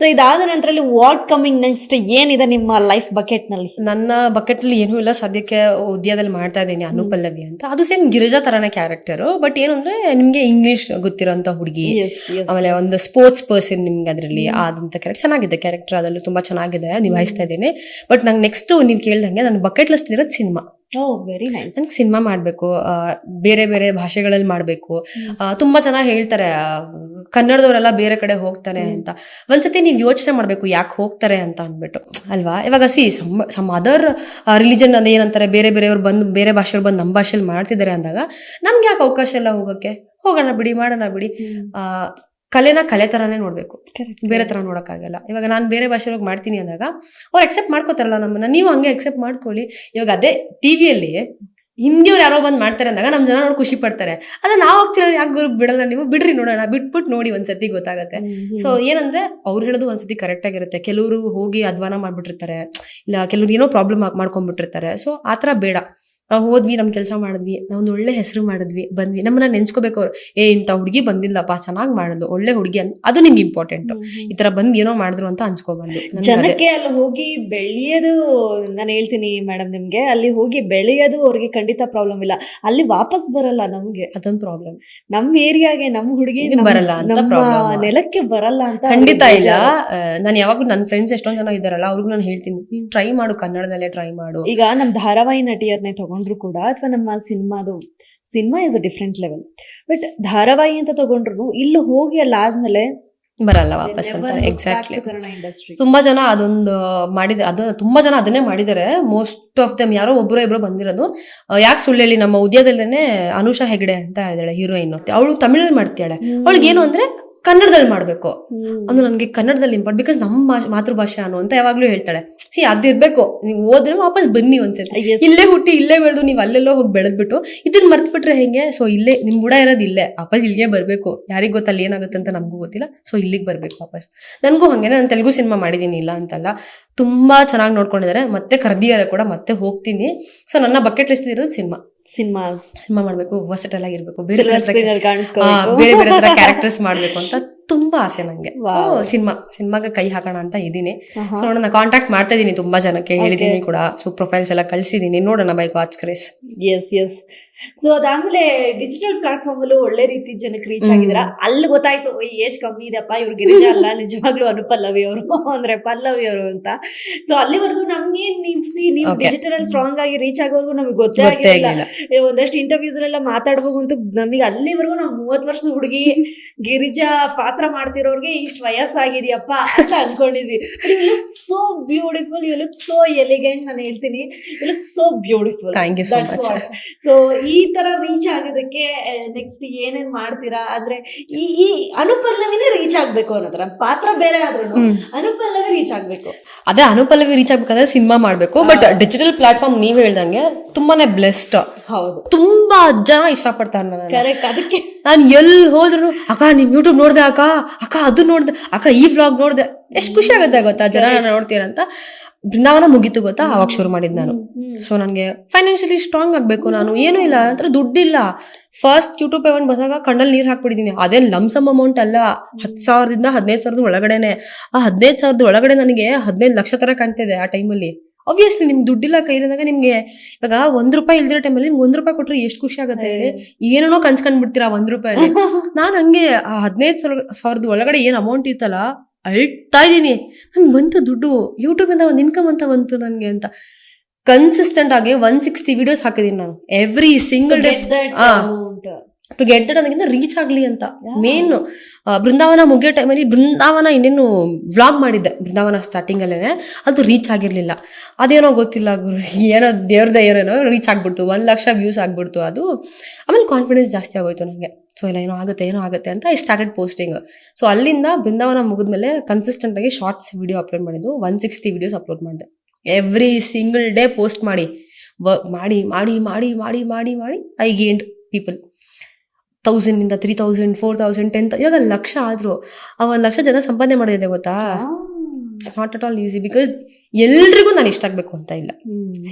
So ಇದಾದ ನಂತರ what coming next ಏನಿದೆ ನಿಮ್ಮ ಲೈಫ್ ಬಕೆಟ್ ನಲ್ಲಿ? ನನ್ನ ಬಕೆಟ್ ಅಲ್ಲಿ ಏನೂ ಇಲ್ಲ ಸದ್ಯಕ್ಕೆ. ಉದ್ಯದಲ್ಲಿ ಮಾಡ್ತಾ ಇದ್ದೀನಿ ಅನುಪಲ್ಲವಿ ಅಂತ. ಅದು ಸೇಮ್ ಗಿರಿಜಾ ತರನೇ ಕ್ಯಾರೆಕ್ಟರ್. ಬಟ್ ಏನು ಅಂದ್ರೆ ನಿಮ್ಗೆ ಇಂಗ್ಲಿಷ್ ಗೊತ್ತಿರೋಂತ ಹುಡುಗಿ, ಆಮೇಲೆ ಒಂದು ಸ್ಪೋರ್ಟ್ಸ್ ಪರ್ಸನ್ ನಿಮ್ಗೆ ಅದರಲ್ಲಿ ಆದಂತ ಕ್ಯಾರೆಕ್ಟರ್ ಚೆನ್ನಾಗಿದೆ. ಕ್ಯಾರೆಕ್ಟರ್ ಅದರಲ್ಲಿ ತುಂಬಾ ಚೆನ್ನಾಗಿದೆ, ನಿಭಾಯಿಸ್ತಾ ಇದ್ದೀನಿ. ಬಟ್ ನಂಗೆ ನೆಕ್ಸ್ಟ್ ನೀವು ಕೇಳ್ದಂಗೆ ನನ್ನ ಬಕೆಟ್ ಲಿಸ್ಟ್ ಇರೋದು ಸಿನಿಮಾ. Very nice. ನಂಗೆ ಸಿನಿಮಾ ಮಾಡ್ಬೇಕು, ಬೇರೆ ಬೇರೆ ಭಾಷೆಗಳಲ್ಲಿ ಮಾಡ್ಬೇಕು. ತುಂಬಾ ಚೆನ್ನಾಗಿ ಹೇಳ್ತಾರೆ ಕನ್ನಡದವರೆಲ್ಲ ಬೇರೆ ಕಡೆ ಹೋಗ್ತಾರೆ ಅಂತ. ಒಂದ್ಸತಿ ನೀವು ಯೋಚನೆ ಮಾಡ್ಬೇಕು ಯಾಕೆ ಹೋಗ್ತಾರೆ ಅಂತ ಅಂದ್ಬಿಟ್ಟು ಅಲ್ವಾ. ಇವಾಗ ಸಮ್ ಅದರ್ ರಿಲಿಜನ್ ಅಂದ್ರೆ ಏನಂತಾರೆ, ಬೇರೆ ಬೇರೆಯವ್ರು ಬಂದು ಬೇರೆ ಭಾಷೆಯವ್ರು ಬಂದು ನಮ್ಮ ಭಾಷೆಯಲ್ಲಿ ಮಾಡ್ತಿದ್ದಾರೆ ಅಂದಾಗ ನಮ್ಗೆ ಯಾಕೆ ಅವಕಾಶ ಎಲ್ಲ ಹೋಗಕ್ಕೆ? ಹೋಗೋಣ ಬಿಡಿ, ಮಾಡೋಣ ಬಿಡಿ. ಕಲೆನ ಕಲೆ ತರಾನೇ ನೋಡ್ಬೇಕು, ಬೇರೆ ತರ ನೋಡಕ್ಕಾಗಲ್ಲ. ಇವಾಗ ನಾನು ಬೇರೆ ಭಾಷೆಯೊಳಗೆ ಮಾಡ್ತೀನಿ ಅಂದಾಗ ಅವ್ರು ಅಕ್ಸೆಪ್ಟ್ ಮಾಡ್ಕೋತಾರಲ್ಲ ನಮ್ಮನ್ನ, ನೀವು ಹಂಗೆ ಅಕ್ಸೆಪ್ಟ್ ಮಾಡ್ಕೊಳ್ಳಿ. ಇವಾಗ ಅದೇ ಟಿವಿಯಲ್ಲಿ ಹಿಂದಿಯವ್ರು ಯಾರೋ ಬಂದು ಮಾಡ್ತಾರೆ ಅಂದಾಗ ನಮ್ ಜನ ನೋಡಿ ಖುಷಿ ಪಡ್ತಾರೆ. ಅದ ನಾವು ಹೋಗ್ತಿರೋರು ಯಾಕೆ ಗುರು ಬಿಡಲ್ಲ, ನೀವು ಬಿಡ್ರಿ ನೋಡೋಣ, ಬಿಟ್ಬಿಟ್ಟು ನೋಡಿ ಒಂದ್ಸತಿ ಗೊತ್ತಾಗತ್ತೆ. ಸೊ ಏನಂದ್ರೆ ಅವ್ರು ಹೇಳೋದು ಒಂದ್ಸತಿ ಕರೆಕ್ಟ್ ಆಗಿರುತ್ತೆ. ಕೆಲವರು ಹೋಗಿ ಅಧ್ವಾನ ಮಾಡ್ಬಿಟ್ಟಿರ್ತಾರೆ, ಇಲ್ಲ ಕೆಲವ್ರು ಏನೋ ಪ್ರಾಬ್ಲಮ್ ಮಾಡ್ಕೊಂಡ್ಬಿಟ್ಟಿರ್ತಾರೆ. ಸೊ ಆತರ ಬೇಡ. ನಾವು ಹೋದ್ವಿ, ನಮ್ ಕೆಲಸ ಮಾಡಿದ್ವಿ, ನಾವೊಂದು ಒಳ್ಳೆ ಹೆಸರು ಮಾಡಿದ್ವಿ, ಬಂದ್ವಿ, ನಮ್ಮನ್ನ ನೆನ್ಸ್ಕೋಬೇಕು ಅವ್ರು. ಇಂಥ ಹುಡುಗಿ ಬಂದಿಲ್ಲಪ್ಪ, ಚೆನ್ನಾಗಿ ಮಾಡೋದು, ಒಳ್ಳೆ ಹುಡುಗಿ ಅಂತ, ಅದು ನಿಮ್ಗೆ ಇಂಪಾರ್ಟೆಂಟ್. ಈ ತರ ಬಂದ್ ಏನೋ ಮಾಡಿದ್ರು ಅಂತ ಅನ್ಸ್ಕೊಬಂದು ಜನಕ್ಕೆ ಅಲ್ಲಿ ಹೋಗಿ ಬೆಳೆಯೋದು. ನಾನು ಹೇಳ್ತೀನಿ ಮೇಡಮ್ ನಿಮ್ಗೆ, ಅಲ್ಲಿ ಹೋಗಿ ಬೆಳೆಯೋದು ಅವ್ರಿಗೆ ಖಂಡಿತ ಪ್ರಾಬ್ಲಮ್ ಇಲ್ಲ. ಅಲ್ಲಿ ವಾಪಸ್ ಬರಲ್ಲ ನಮ್ಗೆ, ಅದೊಂದು ಪ್ರಾಬ್ಲಮ್. ನಮ್ ಏರಿಯಾಗೆ ನಮ್ ಹುಡುಗಿ ಬರಲ್ಲ ಅಂತ, ನೆಲಕ್ಕೆ ಬರಲ್ಲ ಅಂತ ಖಂಡಿತ ಇಲ್ಲ. ನಾನು ಯಾವಾಗ್ಲೂ ನನ್ನ ಫ್ರೆಂಡ್ಸ್ ಎಷ್ಟೊಂದ್ ಜನ ಇದಾರಲ್ಲ ಅವ್ರಿಗೂ ನಾನು ಹೇಳ್ತೀನಿ, ನೀನ್ ಟ್ರೈ ಮಾಡು, ಕನ್ನಡದಲ್ಲೇ ಟ್ರೈ ಮಾಡು. ಈಗ ನಮ್ ಧಾರಾವಾಹಿ ನಟಿಯರ್ನೇ ತಗೊಂಡ್ರು ಕೂಡ, ಅಥವಾ ನಮ್ಮ cinema is a different level. But ಧಾರಾವಾಹಿ ಅಂತ ತಗೊಂಡ್ರು ಇಲ್ಲಿ ಹೋಗಿ ಅಲ್ಲಾದ್ಮೇಲೆ ಬರಲ್ಲ ವಾಪಸ್ ಅಂತಾರೆ. ಎಕ್ಸಾಕ್ಟ್ಲಿ. ಇಂಡಸ್ಟ್ರಿ ತುಂಬಾ ಜನ ಅದೊಂದು ಮಾಡಿದಾರೆ, ತುಂಬಾ ಜನ ಅದನ್ನೇ ಮಾಡಿದ್ದಾರೆ. ಮೋಸ್ಟ್ ಆಫ್ ದಮ್ ಯಾರೋ ಒಬ್ರು ಇಬ್ರು ಬಂದಿರೋದು. ಯಾಕೆ ಸುಳ್ಳು ಹೇಳಿ, ನಮ್ಮ ಉದ್ಯದಲ್ಲೇನೆ ಅನುಷಾ ಹೆಗ್ಡೆ ಅಂತ ಇದ್ದಾಳೆ ಹೀರೋಯಿನ್. ಅವಳು ತಮಿಳಲ್ಲಿ ಮಾಡ್ತಾಳೆ. ಅವಳಿಗೆ ಏನು ಅಂದ್ರೆ ಕನ್ನಡದಲ್ಲಿ ಮಾಡ್ಬೇಕು ಅಂದ್ರೆ ನನ್ಗೆ ಕನ್ನಡದಲ್ಲಿ ಇಂಪಾರ್ಟೆಂಟ್, ಬಿಕಾಸ್ ನಮ್ಮ ಮಾತೃಭಾಷೆ ಅನ್ನೋ ಅಂತ ಯಾವಾಗ್ಲೂ ಹೇಳ್ತಾಳೆ. ಅದಿರ್ಬೇಕು, ನೀವು ಹೋದ್ರೆ ವಾಪಸ್ ಬನ್ನಿ ಒಂದ್ಸತಿ. ಇಲ್ಲೇ ಹುಟ್ಟಿ ಇಲ್ಲೇ ಬೆಳೆದು ನೀವು ಅಲ್ಲೆಲ್ಲೋ ಹೋಗಿ ಬೆಳೆದ್ಬಿಟ್ಟು ಇದನ್ನ ಮರ್ತ್ ಬಿಟ್ರೆ ಹೆಂಗೆ? ಸೊ ಇಲ್ಲೇ ನಿಮ್ ಬುಡ ಇರೋದು ಇಲ್ಲೇ, ವಾಪಸ್ ಇಲ್ಲಿಗೆ ಬರ್ಬೇಕು. ಯಾರಿಗ್ ಗೊತ್ತ ಅಲ್ಲಿ ಏನಾಗುತ್ತೆ ಅಂತ ನಮಗೂ ಗೊತ್ತಿಲ್ಲ. ಸೊ ಇಲ್ಲಿಗೆ ಬರ್ಬೇಕು ವಾಪಸ್. ನನ್ಗೂ ಹಂಗೆ, ನಾನು ತೆಲುಗು ಸಿನಿಮಾ ಮಾಡಿದೀನಿ, ಇಲ್ಲ ಅಂತಲ್ಲ. ತುಂಬಾ ಚೆನ್ನಾಗಿ ನೋಡ್ಕೊಂಡಿದ್ದಾರೆ, ಮತ್ತೆ ಕರ್ದಿದ್ದಾರೆ ಕೂಡ, ಮತ್ತೆ ಹೋಗ್ತೀನಿ. ಸೊ ನನ್ನ ಬಕೆಟ್ ಲಿಸ್ಟ್ ಇರೋದು ಸಿನಿಮಾ ಮಾಡ್ಬೇಕು, ವರ್ಸಟೈಲ್ ಆಗಿರ್ಬೇಕು, ಬೇರೆ ಬೇರೆ ತರ ಕ್ಯಾರೆಕ್ಟರ್ಸ್ ಮಾಡ್ಬೇಕು ಅಂತ ತುಂಬಾ ಆಸೆ ನಂಗೆ. ಸೊ ಸಿನಿಮಾಗೆ ಕೈ ಹಾಕೋಣ ಅಂತ ಇದೀನಿ. ಸೊ ನೋಡೋಣ, ಕಾಂಟ್ಯಾಕ್ಟ್ ಮಾಡ್ತಾ ಇದೀನಿ, ತುಂಬಾ ಜನಕ್ಕೆ ಹೇಳಿದೀನಿ ಕೂಡ. ಸೊ ಪ್ರೊಫೈಲ್ಸ್ ಎಲ್ಲ ಕಳ್ಸಿದೀನಿ, ನೋಡೋಣ by God's grace. Yes. So ಅದಾದ್ಮೇಲೆ ಡಿಜಿಟಲ್ ಪ್ಲಾಟ್ಫಾರ್ಮ್ ಅಲ್ಲೂ ಒಳ್ಳೆ ರೀತಿ ಜನಕ್ಕೆ ರೀಚ್ ಆಗಿದ್ರ. ಅಲ್ಲಿ ಗೊತ್ತಾಯ್ತು ಏಜ್ ಕಮ್ಮಿ ಇದೆಪ್ಪ, ಇವ್ರು ಗಿರಿಜಾ ಅಲ್ಲ, ನಿಜವಾಗ್ಲೂ ಅನುಪಲ್ಲವಿ ಅವರು ಅಂದ್ರೆ ಪಲ್ಲವಿ ಅವರು ಅಂತ. ಸೊ ಅಲ್ಲಿವರೆಗೂ ನಮ್ಗೆ ನೀವು ಡಿಜಿಟಲ್ ಅಲ್ಲಿ ಸ್ಟ್ರಾಂಗ್ ಆಗಿ ರೀಚ್ ಆಗೋವರೆಗೂ ನಮ್ಗೆ ಗೊತ್ತೇ ಆಗಿಲ್ಲ. ಒಂದಷ್ಟು ಇಂಟರ್ವ್ಯೂಸ್ ಎಲ್ಲ ಮಾತಾಡ್ಬೇಕು ಅಂತ ನಮಗೆ ಅಲ್ಲಿವರೆಗೂ ನಾವು 30 ವರ್ಷದ ಹುಡುಗಿ ಗಿರಿಜಾ ಪಾತ್ರ ಮಾಡ್ತಿರೋರ್ಗೆ ಇಷ್ಟು ವಯಸ್ಸಾಗಿದೆಯಪ್ಪ ಅಂತ ಅನ್ಕೊಂಡಿದ್ವಿ. You look so beautiful, you look so elegant. ನಾನು ಹೇಳ್ತೀನಿ, you look so beautiful. Thank you so much. So ಈ ತರ ರೀಚ್ ಆಗೋದಕ್ಕೆ ನೆಕ್ಸ್ಟ್ ಏನೇನ್ ಮಾಡ್ತೀರಾ? ಅಂದ್ರೆ ಈ ಅನುಪಲ್ಲವಿನೇ ರೀಚ್ ಆಗ್ಬೇಕು ಅನ್ನೋದ್ರ ಪಾತ್ರ ಬೇರೆ ಆದ್ರೂ ಅನುಪಲ್ಲವಿ ರೀಚ್ ಆಗ್ಬೇಕು. ಅದೇ ಅನುಪಲ್ಲವಿ ರೀಚ್ ಆಗ್ಬೇಕಂದ್ರೆ ಸಿನಿಮಾ ಮಾಡ್ಬೇಕು. ಬಟ್ ಡಿಜಿಟಲ್ ಪ್ಲಾಟ್ಫಾರ್ಮ್ ನೀವ್ ಹೇಳ್ದಂಗೆ ತುಂಬಾನೇ ಬ್ಲೆಸ್ಡ್. ಹೌದು, ತುಂಬಾ ಜನ ಇಷ್ಟಪಡ್ತಾರೆ. ಕರೆಕ್ಟ್. ಅದಕ್ಕೆ ನಾನು ಎಲ್ಲಿ ಹೋದ್ರು, ಅಕ್ಕ ನಿಮ್ ಯೂಟ್ಯೂಬ್ ನೋಡ್ದೆ, ಅಕ್ಕ ಅದು ನೋಡ್ದೆ, ಅಕ್ಕ ಈ ವ್ಲಾಗ್ ನೋಡ್ದೆ, ಎಷ್ಟು ಖುಷಿ ಆಗುತ್ತೆ ಗೊತ್ತಾ ಜನ ನೋಡ್ತೀರಂತ. ಬೃಂದಾವನ ಮುಗೀತು ಗೊತ್ತಾ, ಅವಾಗ ಶುರು ಮಾಡಿದ್ ನಾನು. ಸೊ ನನ್ಗೆ ಫೈನಾನ್ಷಿಯಲಿ ಸ್ಟ್ರಾಂಗ್ ಆಗ್ಬೇಕು. ನಾನು ಏನೂ ಇಲ್ಲ, ನಂತರ ದುಡ್ಡಿಲ್ಲ. ಫಸ್ಟ್ ಯೂಟ್ಯೂಬ್ ಪೇಮೆಂಟ್ ಬಂದಾಗ ಕಣ್ಣಲ್ಲಿ ನೀರ್ ಹಾಕ್ಬಿಟ್ಟಿದೀನಿ. ಅದೇನ್ ಲಮ್ಸಮ್ ಅಮೌಂಟ್ ಅಲ್ಲ, 10,000ದಿಂದ 15,000 ಒಳಗಡೆನೆ. ಆ 15,000 ಒಳಗಡೆ ನನಗೆ 15 ಲಕ್ಷ ತರ ಕಾಣ್ತಿದೆ ಆ ಟೈಮಲ್ಲಿ. ಆಬ್ವಿಯಸ್ಲಿ ನಿಮ್ಗೆ ದುಡ್ಡಿಲ್ಲ ಕೈಲಿದ್ದಾಗ, ನಿಮ್ಗೆ ಇವಾಗ ₹1 ಇಲ್ದಿರೋ ಟೈಮಲ್ಲಿ ನಿಮ್ಗೆ ₹1 ಕೊಟ್ರೆ ಎಷ್ಟು ಖುಷಿ ಆಗುತ್ತೆ ಹೇಳಿ. ಏನೇನೋ ಕನ್ಸ್ಕೊಂಡ್ಬಿಡ್ತೀರಾ ₹1. ನಾನು ಹಂಗೆ ಆ 15,000 ಒಳಗಡೆ ಏನ್ ಅಮೌಂಟ್ ಇತ್ತಲ್ಲ ಅಳ್ತಾ ಇದೀನಿ. ನಂಗೆ ಬಂತು ದುಡ್ಡು, ಯೂಟ್ಯೂಬ್ ಇಂದ ಒಂದು ಇನ್ಕಮ್ ಅಂತ ಬಂತು ನನ್ಗೆ ಅಂತ. ಕನ್ಸಿಸ್ಟೆಂಟ್ ಆಗಿ 160 ವಿಡಿಯೋಸ್ ಹಾಕಿದೀನಿ ನಾನು every single day to get that. ಅದಕ್ಕಿಂತ ರೀಚ್ ಆಗ್ಲಿ ಅಂತ. ಮೇನ್ ಬೃಂದಾವನ ಮುಗಿಯೋ ಟೈಮಲ್ಲಿ ಬೃಂದಾವನ ಇನ್ನೇನು ವ್ಲಾಗ್ ಮಾಡಿದ್ದೆ, ಬೃಂದಾವನ ಸ್ಟಾರ್ಟಿಂಗ್ ಅಲ್ಲೇನೆ. ಅದು ರೀಚ್ ಆಗಿರ್ಲಿಲ್ಲ. ಅದೇನೋ ಗೊತ್ತಿಲ್ಲ ಗುರು, ಏನೋ ದೇವ್ರದೇ ಏನೋ ರೀಚ್ ಆಗ್ಬಿಡ್ತು, 1 ಲಕ್ಷ ವ್ಯೂಸ್ ಆಗ್ಬಿಡ್ತು ಅದು. ಆಮೇಲೆ ಕಾನ್ಫಿಡೆನ್ಸ್ ಜಾಸ್ತಿ ಆಗೋಯ್ತು ನನಗೆ. ಸೊ ಎಲ್ಲ ಏನೋ ಆಗುತ್ತೆ ಅಂತ ಐ ಸ್ಟಾರ್ಟೆಡ್ ಪೋಸ್ಟಿಂಗ್. ಸೊ ಅಲ್ಲಿಂದ ಬೃಂದಾವನ ಮುಗಿದ್ಮೇಲೆ ಕನ್ಸಿಸ್ಟೆಂಟ್ ಆಗಿ ಶಾರ್ಟ್ಸ್ ವಿಡಿಯೋ ಅಪ್ಲೋಡ್ ಮಾಡಿದ್ದು. 160 ವಿಡಿಯೋಸ್ ಅಪ್ಲೋಡ್ ಮಾಡಿದೆ. ಎವ್ರಿ ಸಿಂಗಲ್ ಡೇ ಪೋಸ್ಟ್ ಮಾಡಿ ಐ ಗೇನ್ಡ್ ಪೀಪಲ್. 1000 3,000 4,000 10,000 ಇವಾಗ 1,00,000 ಆದ್ರು. ಆ 1,00,000 ಜನ ಸಂಪಾದನೆ ಮಾಡಿದೆ ಗೊತ್ತಾ. It's not at all easy because ಎಲ್ರಿಗೂ ನಾನು ಇಷ್ಟ ಆಗ್ಬೇಕು ಅಂತ ಇಲ್ಲ.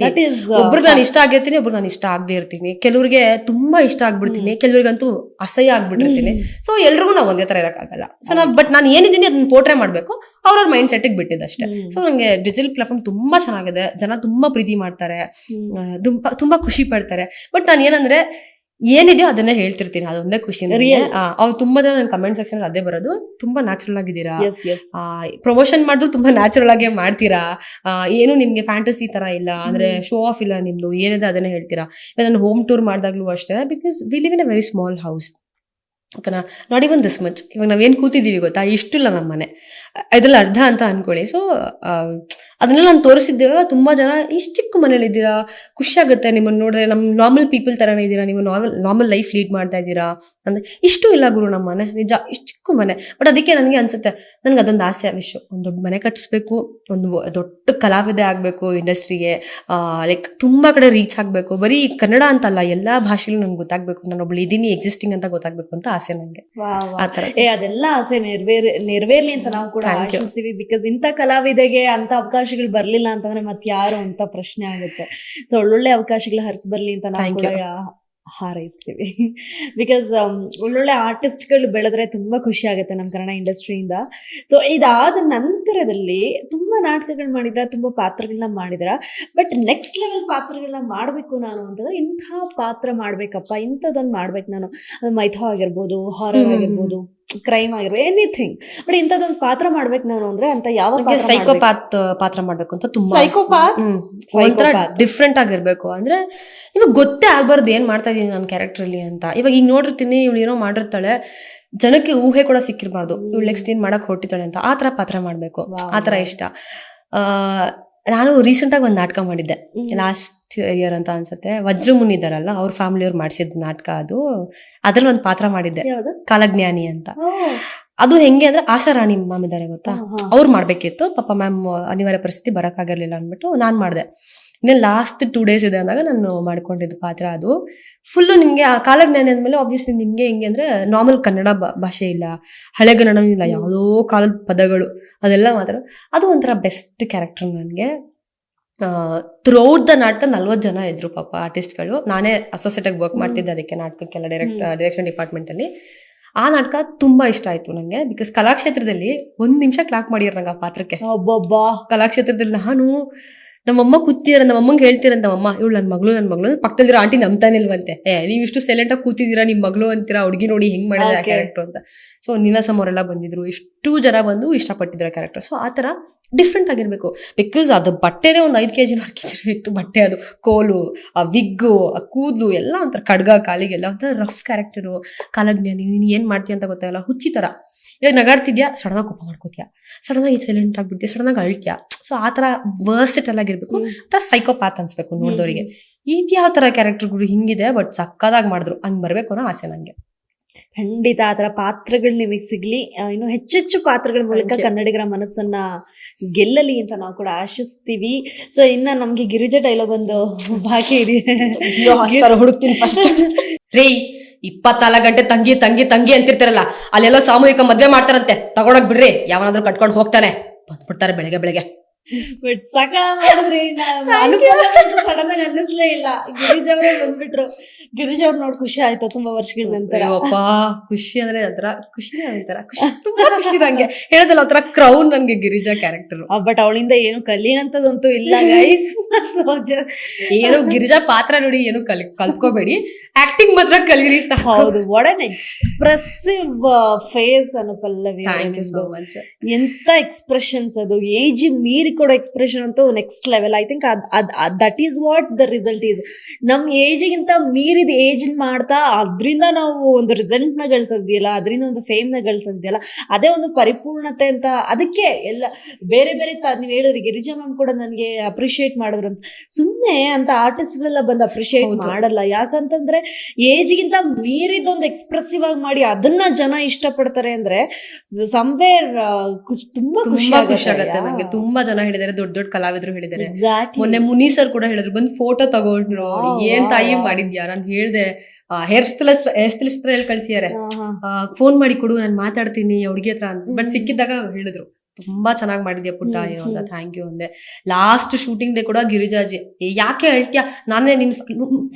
ಒಬ್ರಿಗೆ ನಾನು ಇಷ್ಟ ಆಗಿರ್ತೀನಿ, ಒಬ್ರಿಗೆ ನಾನು ಇಷ್ಟ ಆಗದೆ ಇರ್ತೀನಿ, ಕೆಲವ್ರಿಗೆ ತುಂಬಾ ಇಷ್ಟ ಆಗ್ಬಿಡ್ತೀನಿ, ಕೆಲವ್ರಿಗಂತೂ ಅಸಹ್ಯ ಆಗ್ಬಿಟ್ಟಿರ್ತೀನಿ. ಸೊ ಎಲ್ರಿಗೂ ನಾವು ಒಂದೇ ತರ ಇರಕ್ಕಾಗಲ್ಲ. ಸೊ ಬಟ್ ನಾನು ಏನಿದ್ದೀನಿ ಅದನ್ನ ಪೋರ್ಟ್ರೇ ಮಾಡ್ಬೇಕು, ಅವ್ರವ್ರ ಮೈಂಡ್ ಸೆಟ್ಗೆ ಬಿಟ್ಟಿದ್ದಷ್ಟೇ. ಸೊ ನಂಗೆ ಡಿಜಿಟಲ್ ಪ್ಲಾಟ್ಫಾರ್ಮ್ ತುಂಬಾ ಚೆನ್ನಾಗಿದೆ, ಜನ ತುಂಬಾ ಪ್ರೀತಿ ಮಾಡ್ತಾರೆ, ತುಂಬಾ ಖುಷಿ ಪಡ್ತಾರೆ. ಬಟ್ ನಾನು ಏನಂದ್ರೆ ಏನಿದೆಯೋ ಅದನ್ನೇ ಹೇಳ್ತಿರ್ತೀನಿ, ಅದೊಂದೇ ಖುಷಿ. ಅವ್ರು ತುಂಬಾ ಜನ ನನ್ನ ಕಮೆಂಟ್ ಸೆಕ್ಷನ್ ಅದೇ ಬರೋದು, ತುಂಬಾ ನ್ಯಾಚುರಲ್ ಆಗಿದ್ದೀರಾ, ಪ್ರಮೋಷನ್ ಮಾಡಿದ್ರು ತುಂಬಾ ನ್ಯಾಚುರಲ್ ಆಗೇ ಮಾಡ್ತೀರಾ, ಏನು ನಿಮ್ಗೆ ಫ್ಯಾಂಟಸಿ ತರ ಇಲ್ಲ, ಅಂದ್ರೆ ಶೋ ಆಫ್ ಇಲ್ಲ ನಿಮ್ದು, ಏನಿದೆ ಅದನ್ನೇ ಹೇಳ್ತೀರಾ. ನಾನು ಹೋಮ್ ಟೂರ್ ಮಾಡಿದಾಗ್ಲೂ ಅಷ್ಟೇ, because we live in a very small house, ಓಕೆನಾ, ನಾಟ್ ಇವನ್ ದಿಸ್ ಮಚ್. ಇವಾಗ ನಾವೇನ್ ಕೂತಿದೀವಿ ಗೊತ್ತಾ, ಇಷ್ಟಿಲ್ಲ ನಮ್ಮ ಮನೆ, ಇದ್ರಲ್ಲಿ ಅರ್ಧ ಅಂತ ಅನ್ಕೊಳ್ಳಿ. ಸೊ ಅದನ್ನೆಲ್ಲ ನಾನು ತೋರಿಸಿದ್ದೇವೆ. ತುಂಬಾ ಜನ ಇಷ್ಟು ಚಿಕ್ಕ ಮನೇಲಿ ಇದ್ದೀರಾ, ಖುಷಿ ಆಗುತ್ತೆ ನಿಮ್ಮನ್ನು ನೋಡಿದ್ರೆ, ನಮ್ಮ ನಾರ್ಮಲ್ ಪೀಪಲ್ ತರನೇ ಇದ್ದೀರಾ, ನೀವು ನಾರ್ಮಲ್ ಲೈಫ್ ಲೀಡ್ ಮಾಡ್ತಾ ಇದ್ದೀರಾ ಅಂದ್ರೆ. ಇಷ್ಟು ಇಲ್ಲ ಗುರು ನಮ್ಮ ಮನೆ, ನಿಜ ಇಷ್ಟು ಚಿಕ್ಕ ಮನೆ. ಬಟ್ ಅದಕ್ಕೆ ನನಗೆ ಅನ್ಸುತ್ತೆ, ನನ್ಗೆ ಅದೊಂದು ಆಸೆ, ವಿಶ್ ಒಂದು ದೊಡ್ಡ ಮನೆ ಕಟ್ಟಿಸ್ಬೇಕು, ಒಂದು ದೊಡ್ಡ ಕಲಾವಿದೆ ಆಗ್ಬೇಕು ಇಂಡಸ್ಟ್ರಿಗೆ, ಲೈಕ್ ತುಂಬಾ ಕಡೆ ರೀಚ್ ಆಗ್ಬೇಕು. ಬರೀ ಕನ್ನಡ ಅಂತಲ್ಲ, ಎಲ್ಲಾ ಭಾಷೆಲೂ ನನ್ಗೆ ಗೊತ್ತಾಗ್ಬೇಕು, ನಾನು ಒಬ್ಳು ಇದೀನಿ, ಎಕ್ಸಿಸ್ಟಿಂಗ್ ಅಂತ ಗೊತ್ತಾಗ್ಬೇಕು ಅಂತ ಆಸೆ ನನಗೆ. ಆತರ ಅದೆಲ್ಲ ಆಸೆ ನೆರವೇರ್ಲಿ ಅಂತ ನಾವು ಕೂಡ ಆಶಿಸ್ತೀವಿ. ಬಿಕಾಸ್ ಇಂಥ ಕಲಾವಿದೆಗೆ ಅಂತ ಅವಕಾಶಗಳು ಬರ್ಲಿಲ್ಲ ಅಂತಂದ್ರೆ ಮತ್ತೆ ಯಾರು ಅಂತ ಪ್ರಶ್ನೆ ಆಗುತ್ತೆ. ಸೊ ಒಳ್ಳೊಳ್ಳೆ ಅವಕಾಶಗಳು ಹರಿಸಿ ಬರ್ಲಿ ಅಂತ ನಾವು ಕೂಡ ಹಾರೈಸ್ತೀವಿ. ಬಿಕಾಸ್ ಒಳ್ಳೊಳ್ಳೆ ಆರ್ಟಿಸ್ಟ್ಗಳು ಬೆಳೆದ್ರೆ ತುಂಬಾ ಖುಷಿ ಆಗುತ್ತೆ ನಮ್ಮ ಕನ್ನಡ ಇಂಡಸ್ಟ್ರಿಯಿಂದ. ಸೊ ಇದಾದ ನಂತರದಲ್ಲಿ ತುಂಬಾ ನಾಟಕಗಳು ಮಾಡಿದ್ರ, ತುಂಬಾ ಪಾತ್ರಗಳನ್ನ ಮಾಡಿದ್ರ, ಬಟ್ ನೆಕ್ಸ್ಟ್ ಲೆವೆಲ್ ಪಾತ್ರಗಳನ್ನ ಮಾಡ್ಬೇಕು ನಾನು ಅಂತಂದ್ರೆ ಇಂಥ ಪಾತ್ರ ಮಾಡ್ಬೇಕಪ್ಪ, ಇಂಥದ್ದೊಂದು ಮಾಡ್ಬೇಕು ನಾನು, ಅದು ಮೈಥೋ ಆಗಿರ್ಬೋದು, ಹಾರರ್ ಆಗಿರ್ಬೋದು, ಕ್ರೈಮ್ ಆಗಿರ್ಬೋದು, ಎನಿಥಿಂಗ್, ಬಟ್ ಇಂಥದ್ದೊಂದು ಪಾತ್ರ ಮಾಡ್ಬೇಕು ನಾನು ಅಂದ್ರೆ ಅಂತ ಯಾವ ಸೈಕೋಪಾತ್ ಪಾತ್ರ ಮಾಡ್ಬೇಕು ಅಂತ ತುಂಬಾ ಒಂಥರ ಡಿಫ್ರೆಂಟ್ ಆಗಿರ್ಬೇಕು. ಅಂದ್ರೆ ಇವಾಗ ಗೊತ್ತೇ ಆಗ್ಬಾರ್ದು ಏನ್ ಮಾಡ್ತಾ ಇದೀನಿ ನನ್ನ ಕ್ಯಾರೆಕ್ಟರ್ ಅಲ್ಲಿ ಅಂತ. ಇವಾಗ ಈಗ ನೋಡಿರ್ತೀನಿ, ಇವಳು ಏನೋ ಮಾಡಿರ್ತಾಳೆ, ಜನಕ್ಕೆ ಊಹೆ ಕೂಡ ಸಿಕ್ಕಿರ್ಬಾರ್ದು ಇವಳು ನೆಕ್ಸ್ಟ್ ಏನ್ ಮಾಡಕ್ ಹೊರಟಿದ್ದಾಳೆ ಅಂತ. ಆ ತರ ಪಾತ್ರ ಮಾಡ್ಬೇಕು, ಆತರ ಇಷ್ಟ. ನಾನು ರೀಸೆಂಟ್ ಆಗಿ ಒಂದು ನಾಟಕ ಮಾಡಿದ್ದೆ, ಲಾಸ್ಟ್ ಇಯರ್ ಅಂತ ಅನ್ಸುತ್ತೆ. ವಜ್ರಮುನಿ ಇದಾರಲ್ಲ, ಅವ್ರ ಫ್ಯಾಮಿಲಿಯವ್ರು ಮಾಡ್ಸಿದ್ ನಾಟಕ ಅದು. ಅದ್ರಲ್ಲಿ ಒಂದು ಪಾತ್ರ ಮಾಡಿದ್ದೆ, ಕಾಲಜ್ಞಾನಿ ಅಂತ. ಅದು ಹೆಂಗೆ ಅಂದ್ರೆ, ಆಶಾ ರಾಣಿ ಮ್ಯಾಮ್ ಇದಾರೆ ಗೊತ್ತಾ, ಅವ್ರು ಮಾಡ್ಬೇಕಿತ್ತು. ಪಾಪ ಮ್ಯಾಮ್ ಅನಿವಾರ್ಯ ಪರಿಸ್ಥಿತಿ ಬರಕ್ಕಾಗಿರ್ಲಿಲ್ಲ ಅಂದ್ಬಿಟ್ಟು ನಾನ್ ಮಾಡ್ದೆ. ಇನ್ನು ಲಾಸ್ಟ್ 2 days ಇದೆ ಅಂದಾಗ ನಾನು ಮಾಡ್ಕೊಂಡಿದ್ದು ಪಾತ್ರ. ಅದು ಫುಲ್ಲು ನಿಮ್ಗೆ ಆ ಕಾಲಜ್ಞಾನಿ ಅಂದ್ಮೇಲೆ ಆಬ್ವಿಯಸ್ಲಿ ನಿಮ್ಗೆ ಹೆಂಗೆ ಅಂದ್ರೆ, ನಾರ್ಮಲ್ ಕನ್ನಡ ಭಾಷೆ ಇಲ್ಲ, ಹಳೆಗನ್ನಡನೂ ಇಲ್ಲ, ಯಾವುದೋ ಕಾಲದ ಪದಗಳು ಅದೆಲ್ಲ ಮಾತ್ರ. ಅದು ಒಂಥರ ಬೆಸ್ಟ್ ಕ್ಯಾರೆಕ್ಟರ್ ನನಗೆ. ಥ್ರೂಔಟ್ ದ ನಾಟಕ 40 ಜನ ಇದ್ರು ಪಾಪ ಆರ್ಟಿಸ್ಟ್ಗಳು. ನಾನೇ ಅಸೋಸಿಯೇಟ್ ಆಗಿ ವರ್ಕ್ ಮಾಡ್ತಿದ್ದೆ ಅದಕ್ಕೆ, ನಾಟಕಕ್ಕೆಲ್ಲ ಡೈರೆಕ್ಷನ್ ಡಿಪಾರ್ಟ್ಮೆಂಟ್ ಅಲ್ಲಿ. ಆ ನಾಟಕ ತುಂಬಾ ಇಷ್ಟ ಆಯ್ತು ನಂಗೆ, ಬಿಕಾಸ್ ಕಲಾಕ್ಷೇತ್ರದಲ್ಲಿ 1 ನಿಮಿಷ ಕ್ಲಾಪ್ ಮಾಡಿರ ನಂಗೆ ಆ ಪಾತ್ರಕ್ಕೆ. ಕಲಾಕ್ಷೇತ್ರದಲ್ಲಿ ನಾನು ನಮ್ಮಮ್ಮ ಕೂತಿದಾರ, ನಮ್ಮಮ್ಮಂಗೆ ಹೇಳ್ತೀರಂತ, ನಮ್ಮಮ್ಮ ಇವಳು ನನ್ನ ಮಗಳು ಪಕ್ಕದಲ್ಲಿರೋ ಆಂಟಿ ನಂಬ್ತಾನೆ ಇಲ್ವಂತೆ, ನೀವು ಇಷ್ಟು ಸೈಲೆಂಟ್ ಆಗಿ ಕೂತಿದ್ದೀರಾ, ನಿಮ್ ಮಗಳು ಅಂತೀರಾ, ಹುಡುಗಿ ನೋಡಿ ಹೆಂಗ್ ಮಾಡಿದ ಕ್ಯಾರೆಕ್ಟರ್ ಅಂತ. ಸೊ ನೀನಾಸಮ್ ಅವರೆಲ್ಲ ಬಂದಿದ್ರು, ಎಷ್ಟು ಜನ ಬಂದು ಇಷ್ಟಪಟ್ಟಿದ್ರ ಕ್ಯಾರೆಕ್ಟರ್. ಸೊ ಆ ತರ ಡಿಫ್ರೆಂಟ್ ಆಗಿರ್ಬೇಕು. ಬಿಕಾಸ್ ಅದು ಬಟ್ಟೆನೇ ಒಂದು 5 kg 4 kg ಇತ್ತು ಬಟ್ಟೆ, ಅದು ಕೋಲು, ಆ ವಿಗ್ಗು, ಆ ಕೂದ್ಲು ಎಲ್ಲ ಒಂಥರ ಖಡ್ಗ ಕಾಲಿಗೆಲ್ಲ ಒಂಥರ ರಫ್ ಕ್ಯಾರೆಕ್ಟರು. ಕಾಲಜ್ಞಾನಿ, ನೀನ್ ಏನ್ ಮಾಡ್ತೀಯ ಅಂತ ಗೊತ್ತಾಗಲ್ಲ, ಹುಚ್ಚಿ ತರ. ಇವಾಗ ನಗಾಡ್ತಿದ್ಯಾ, ಸಡನ್ ಆಗಿ ಕೋಪ ಮಾಡ್ಕೋತೀಯ, ಸಡನ್ ಆಗಿ ಸೈಲೆಂಟ್ ಆಗ್ಬಿಡ್ತೀಯ, ಸಡನ್ ಆಗಿ ಅಳ್ತೀಯ. ಸೊ ಆ ತರ ವರ್ಸೆಟಲ್ ಆಗಿರ್ಬೇಕು, ಆತರ ಸೈಕೋಪಾತ್ ಅನ್ಸ್ಬೇಕು ನೋಡಿದವರಿಗೆ. ಯಾವ ತರ ಕ್ಯಾರೆಕ್ಟರ್ಗಳು ಹಿಂಗಿದೆ, ಬಟ್ ಸಕ್ಕದಾಗಿ ಮಾಡಿದ್ರು, ಹಂಗ್ ಬರ್ಬೇಕು ಅನ್ನೋ ಆಸೆ ನಂಗೆ. ಖಂಡಿತ ಆ ತರ ಪಾತ್ರಗಳು ನಿಮಗೆ ಸಿಗ್ಲಿ, ಇನ್ನು ಹೆಚ್ಚೆಚ್ಚು ಪಾತ್ರಗಳ ಮೂಲಕ ಕನ್ನಡಿಗರ ಮನಸ್ಸನ್ನ ಗೆಲ್ಲಲಿ ಅಂತ ನಾವು ಕೂಡ ಆಶಿಸ್ತೀವಿ. ಸೊ ಇನ್ನ ನಮ್ಗೆ ಗಿರಿಜಾ ಡೈಲಾಗ್ ಒಂದು ಬಾಕಿ ಇದೆ, ಹುಡುಕ್ತೀನಿ ಫಸ್ಟ್. ರೀ 24 ಗಂಟೆ ತಂಗಿ ತಂಗಿ ತಂಗಿ ಅಂತಿರ್ತಾರಲ್ಲ, ಅಲ್ಲೆಲ್ಲೋ ಸಾಮೂಹಿಕ ಮದ್ವೆ ಮಾಡ್ತಾರಂತೆ, ತಗೊಂಡೋಗ್ ಬಿಡ್ರಿ, ಯಾವನಾದ್ರೂ ಕಟ್ಕೊಂಡು ಹೋಗ್ತಾನೆ, ಬಂದ್ಬಿಡ್ತಾರೆ ಬೆಳಗ್ಗೆ ಬೆಳಗ್ಗೆ. ಬಟ್ ಸಕ ಮಾಡಿದ್ರಿ, ಸಡನ್ ಆಗಿ ಅನ್ನಿಸ್ಲೇ ಇಲ್ಲ. ಗಿರಿಜಾ ಅವರೇ ಬಂದ್ಬಿಟ್ರು. ಗಿರಿಜಾ ಅವ್ರು ನೋಡಿ ಖುಷಿ ಆಯ್ತು ತುಂಬಾ ವರ್ಷಗಳ ನಂತರ. ಖುಷಿ ಅಂದ್ರೆ ಒಂಥರ ಖುಷಿನೇ, ಒಂಥರ ಖುಷಿ, ತುಂಬಾ ಖುಷಿ ನಂಗೆ. ಹೇಳದಲ್ಲ ಒಂಥರ ಕ್ರೌನ್ ನನ್ಗೆ ಗಿರಿಜಾ ಕ್ಯಾರೆಕ್ಟರ್. ಬಟ್ ಅವಳಿಂದ ಏನು ಕಲಿಯಂತದಂತೂ ಇಲ್ಲ ಗೈಸ್. ಏನು ಗಿರಿಜಾ ಪಾತ್ರ ನೋಡಿ ಏನು ಕಲ್ತ್ಕೋಬೇಡಿ, ಆಕ್ಟಿಂಗ್ ಮಾತ್ರ ಕಲೀರಿ. ಹೌದು, ವಾಟ್ ಅನ್ ಎಕ್ಸ್ಪ್ರೆಸಿವ್ ಫೇಸ್ ಅನ್ನು ಪಲ್ಲವಿ. ಎಂತ ಎಕ್ಸ್ಪ್ರೆಷನ್ಸ್, ಅದು ಏಜ್ ಮೀರಿ ಕೊಡೋ ಎಕ್ಸ್ಪ್ರೆಷನ್ ಅಂತೂ next level. I think that is what the result is. ನಮ್ ಏಜಿಗಿಂತ ಮೀರಿದ ಏಜ್ ಮಾಡ್ತಾ ಅದರಿಂದ ನಾವು ಒಂದು ರಿಸಲ್ಟ್ ನ ಗಳಿಸೋದಿಲ್ಲ, ಅದರಿಂದ ಒಂದು ಫೇಮ್ ನ ಗಳಿಸೋದಿಲ್ಲ, ಅದೇ ಒಂದು ಪರಿಪೂರ್ಣತೆ ಅಂತ. ಅದಕ್ಕೆ ಎಲ್ಲ ಬೇರೆ ಬೇರೆ ನೀವ್ ಹೇಳಿದ್ರಿ, ಗಿರಿಜಾ ಮ್ಯಾಮ್ ಕೂಡ ನನಗೆ ಅಪ್ರಿಶಿಯೇಟ್ ಮಾಡಿದ್ರು ಅಂತ. ಸುಮ್ನೆ ಅಂತ ಆರ್ಟಿಸ್ಟ್ಗಳೆಲ್ಲ ಬಂದು ಅಪ್ರಿಶಿಯೇಟ್ ಮಾಡಲ್ಲ, ಯಾಕಂತಂದ್ರೆ ಏಜ್ಗಿಂತ ಮೀರಿದೊಂದು ಎಕ್ಸ್ಪ್ರೆಸಿವ್ ಆಗಿ ಮಾಡಿ ಅದನ್ನ ಜನ ಇಷ್ಟಪಡ್ತಾರೆ ಅಂದ್ರೆ ಸಮ್ವೇರ್ ತುಂಬಾ ಖುಷಿ ಆಗುತ್ತೆ. ನಂಗೆ ತುಂಬಾ ಜನ ಹೇಳಿದಾರೆ, ದೊಡ್ಡ ದೊಡ್ಡ ಕಲಾವಿದ್ರು ಹೇಳಿದಾರೆ. ಎಕ್ಸಾಕ್ಟ್ಲಿ. ಮೊನ್ನೆ ಮುನಿ ಸರ್ ಕೂಡ ಹೇಳಿದ್ರು, ಬಂದ್ ಫೋಟೋ ತಗೊಂಡ್ರು. ಏನ್ ತಾಯಿ ಮಾಡಿದ್ಯಾ, ನಾನ್ ಹೇಳ್ದೆ ಹೇರ್ ಸ್ಟೈಲಿಸ್ಟ್ ಹೇಳಿ ಕಳ್ಸಿದಾರೆ, ಫೋನ್ ಮಾಡಿ ಕೊಡು ನಾನ್ ಮಾತಾಡ್ತೀನಿ ಹುಡುಗಿ ಹತ್ರ ಅಂತ. ಬಟ್ ಸಿಕ್ಕಿದ್ದಾಗ ಹೇಳಿದ್ರು ತುಂಬಾ ಚೆನ್ನಾಗಿ ಮಾಡಿದ್ಯಾ ಪುಟ್ಟ ಏನು ಅಂತ. ಥ್ಯಾಂಕ್ ಯು ಅಂದೆ. ಲಾಸ್ಟ್ ಶೂಟಿಂಗ್ ಡೇ ಕೂಡ ಗಿರಿಜಾಜಿ ಯಾಕೆ ಹೇಳ್ತೀಯಾ, ನಾನೇ ನಿನ್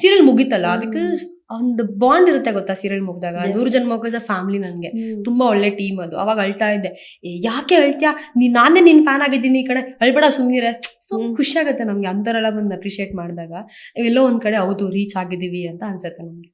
ಸೀರಿಯಲ್ ಮುಗೀತಲ್ಲ, ಬಿಕಾಸ್ ಒಂದು ಬಾಂಡ್ ಇರುತ್ತೆ ಗೊತ್ತಾ ಸೀರಿಯಲ್ ಮುಗ್ದಾಗ. 100 ಜನ್ಮಕ್ಕೆ ಫ್ಯಾಮಿಲಿ ನನ್ಗೆ ತುಂಬಾ ಒಳ್ಳೆ ಟೀಮ್ ಅದು. ಅವಾಗ ಅಳ್ತಾ ಇದ್ದೆ, ಯಾಕೆ ಹೇಳ್ತೀಯಾ, ನಾನೇ ನಿನ್ ಫ್ಯಾನ್ ಆಗಿದ್ದೀನಿ, ಈ ಕಡೆ ಅಳ್ಬೇಡ ಸುಮ್ನಿರೆ. ಸೊ ಖುಷಿ ಆಗುತ್ತೆ ನಮ್ಗೆ ಅಂತರೆಲ್ಲ ಬಂದು ಅಪ್ರಿಶಿಯೇಟ್ ಮಾಡಿದಾಗ. ಇವೆಲ್ಲೋ ಒಂದ್ ಕಡೆ ಹೌದು ರೀಚ್ ಆಗಿದೀವಿ ಅಂತ ಅನ್ಸುತ್ತೆ ನಮ್ಗೆ.